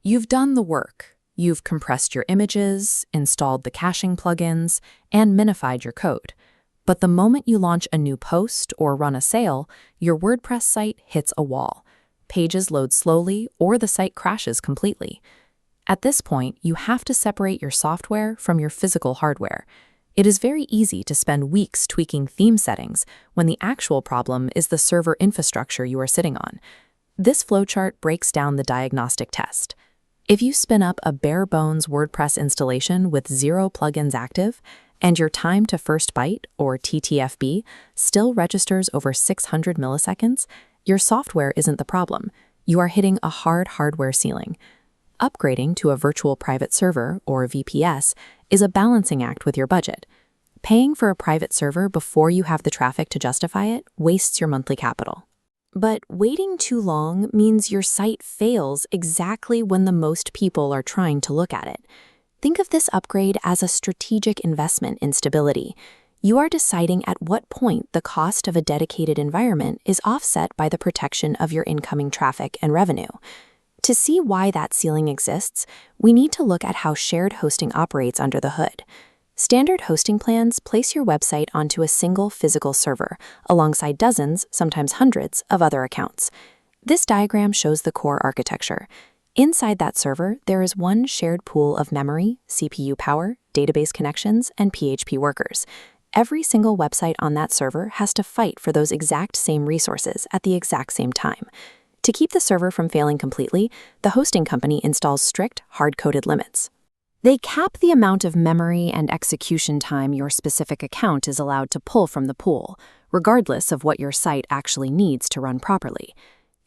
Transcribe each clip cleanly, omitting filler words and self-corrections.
You've done the work. You've compressed your images, installed the caching plugins, and minified your code. But the moment you launch a new post or run a sale, your WordPress site hits a wall. Pages load slowly or the site crashes completely. At this point, you have to separate your software from your physical hardware. It is very easy to spend weeks tweaking theme settings when the actual problem is the server infrastructure you are sitting on. This flowchart breaks down the diagnostic test. If you spin up a bare-bones WordPress installation with 0 plugins active, and your time to first byte, or TTFB, still registers over 600 milliseconds, your software isn't the problem. You are hitting a hard hardware ceiling. Upgrading to a virtual private server, or VPS, is a balancing act with your budget. Paying for a private server before you have the traffic to justify it wastes your monthly capital. But waiting too long means your site fails exactly when the most people are trying to look at it. Think of this upgrade as a strategic investment in stability. You are deciding at what point the cost of a dedicated environment is offset by the protection of your incoming traffic and revenue. To see why that ceiling exists, we need to look at how shared hosting operates under the hood. Standard hosting plans place your website onto a single physical server, alongside dozens, sometimes hundreds, of other accounts. This diagram shows the core architecture. Inside that server, there is one shared pool of memory, CPU power, database connections, and PHP workers. Every single website on that server has to fight for those exact same resources at the exact same time. To keep the server from failing completely, the hosting company installs strict, hard-coded limits. They cap the amount of memory and execution time your specific account is allowed to pull from the pool, regardless of what your site actually needs to run properly.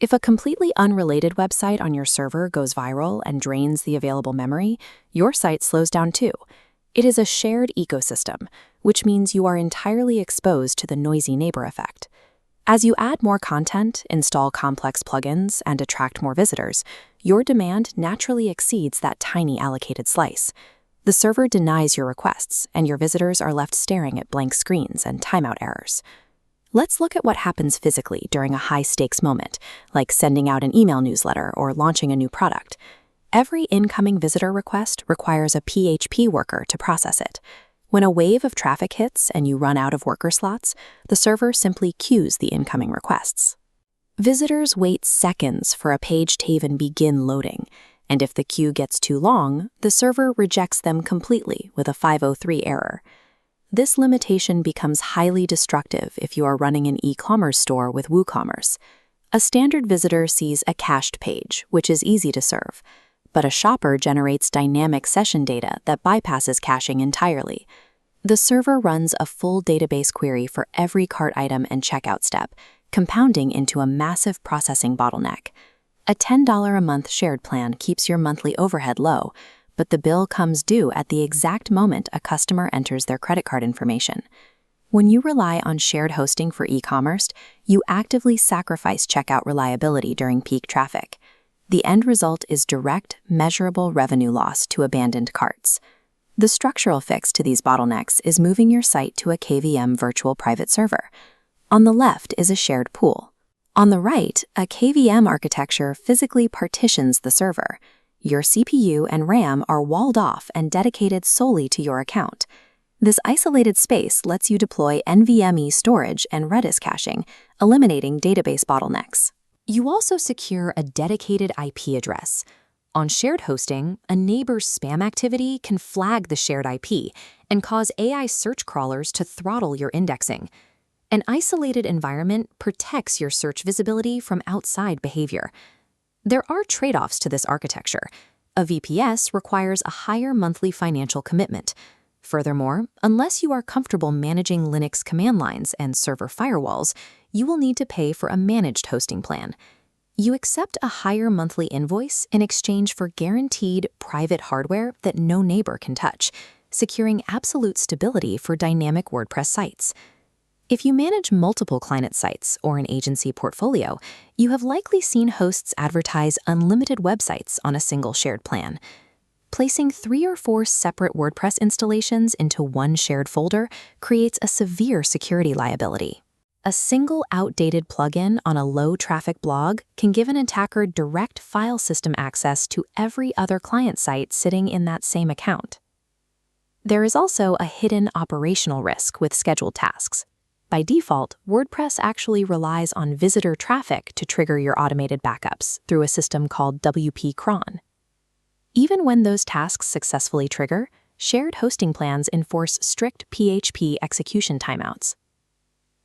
If a completely unrelated website on your server goes viral and drains the available memory, your site slows down too. It is a shared ecosystem, which means you are entirely exposed to the noisy neighbor effect. As you add more content, install complex plugins, and attract more visitors, your demand naturally exceeds that tiny allocated slice. The server denies your requests, and your visitors are left staring at blank screens and timeout errors. Let's look at what happens physically during a high-stakes moment, like sending out an email newsletter or launching a new product. Every incoming visitor request requires a PHP worker to process it. When a wave of traffic hits and you run out of worker slots, the server simply queues the incoming requests. Visitors wait seconds for a page to even begin loading, and if the queue gets too long, the server rejects them completely with a 503 error. This limitation becomes highly destructive if you are running an e-commerce store with WooCommerce. A standard visitor sees a cached page, which is easy to serve, but a shopper generates dynamic session data that bypasses caching entirely. The server runs a full database query for every cart item and checkout step, compounding into a massive processing bottleneck. A $10 a month shared plan keeps your monthly overhead low, but the bill comes due at the exact moment a customer enters their credit card information. When you rely on shared hosting for e-commerce, you actively sacrifice checkout reliability during peak traffic. The end result is direct, measurable revenue loss to abandoned carts. The structural fix to these bottlenecks is moving your site to a KVM virtual private server. On the left is a shared pool. On the right, a KVM architecture physically partitions the server. Your CPU and RAM are walled off and dedicated solely to your account. This isolated space lets you deploy NVMe storage and Redis caching, eliminating database bottlenecks. You also secure a dedicated IP address. On shared hosting, a neighbor's spam activity can flag the shared IP and cause AI search crawlers to throttle your indexing. An isolated environment protects your search visibility from outside behavior. There are trade-offs to this architecture. A VPS requires a higher monthly financial commitment. Furthermore, unless you are comfortable managing Linux command lines and server firewalls, you will need to pay for a managed hosting plan. You accept a higher monthly invoice in exchange for guaranteed private hardware that no neighbor can touch, securing absolute stability for dynamic WordPress sites. If you manage multiple client sites or an agency portfolio, you have likely seen hosts advertise unlimited websites on a single shared plan. Placing 3 or 4 separate WordPress installations into one shared folder creates a severe security liability. A single outdated plugin on a low-traffic blog can give an attacker direct file system access to every other client site sitting in that same account. There is also a hidden operational risk with scheduled tasks. By default, WordPress actually relies on visitor traffic to trigger your automated backups through a system called WP Cron. Even when those tasks successfully trigger, shared hosting plans enforce strict PHP execution timeouts.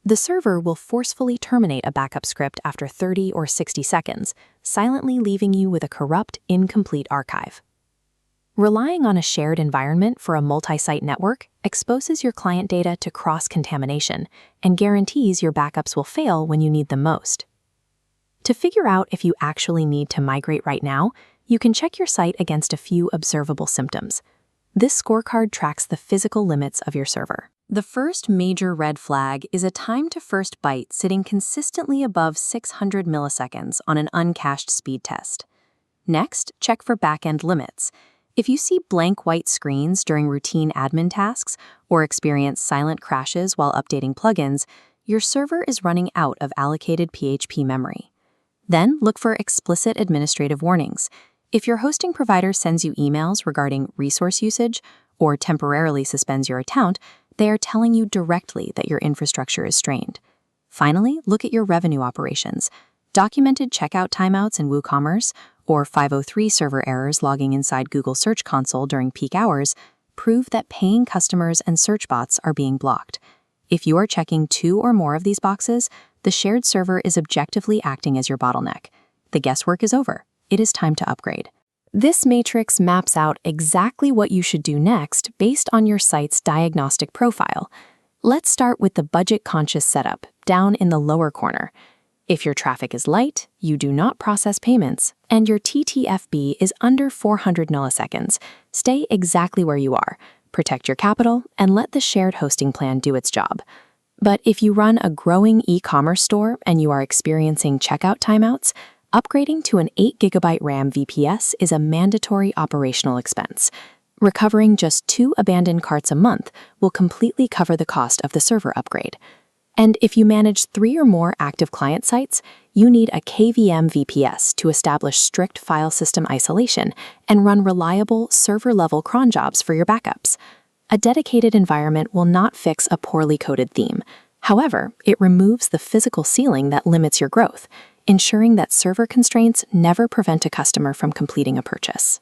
The server will forcefully terminate a backup script after 30 or 60 seconds, silently leaving you with a corrupt, incomplete archive. Relying on a shared environment for a multi-site network exposes your client data to cross-contamination and guarantees your backups will fail when you need them most. To figure out if you actually need to migrate right now, you can check your site against a few observable symptoms. This scorecard tracks the physical limits of your server. The first major red flag is a time to first byte sitting consistently above 600 milliseconds on an uncached speed test. Next, check for backend limits. If you see blank white screens during routine admin tasks or experience silent crashes while updating plugins, your server is running out of allocated PHP memory. Then look for explicit administrative warnings. If your hosting provider sends you emails regarding resource usage or temporarily suspends your account, they are telling you directly that your infrastructure is strained. Finally, look at your revenue operations. Documented checkout timeouts in WooCommerce or 503 server errors logging inside Google Search Console during peak hours prove that paying customers and search bots are being blocked. If you are checking 2 or more of these boxes, the shared server is objectively acting as your bottleneck. The guesswork is over. It is time to upgrade. This matrix maps out exactly what you should do next based on your site's diagnostic profile. Let's start with the budget-conscious setup, down in the lower corner. If your traffic is light, you do not process payments, and your TTFB is under 400 milliseconds, stay exactly where you are, protect your capital, and let the shared hosting plan do its job. But if you run a growing e-commerce store and you are experiencing checkout timeouts, upgrading to an 8 GB RAM VPS is a mandatory operational expense. Recovering just 2 abandoned carts a month will completely cover the cost of the server upgrade. And if you manage 3 or more active client sites, you need a KVM VPS to establish strict file system isolation and run reliable server-level cron jobs for your backups. A dedicated environment will not fix a poorly coded theme. However, it removes the physical ceiling that limits your growth, ensuring that server constraints never prevent a customer from completing a purchase.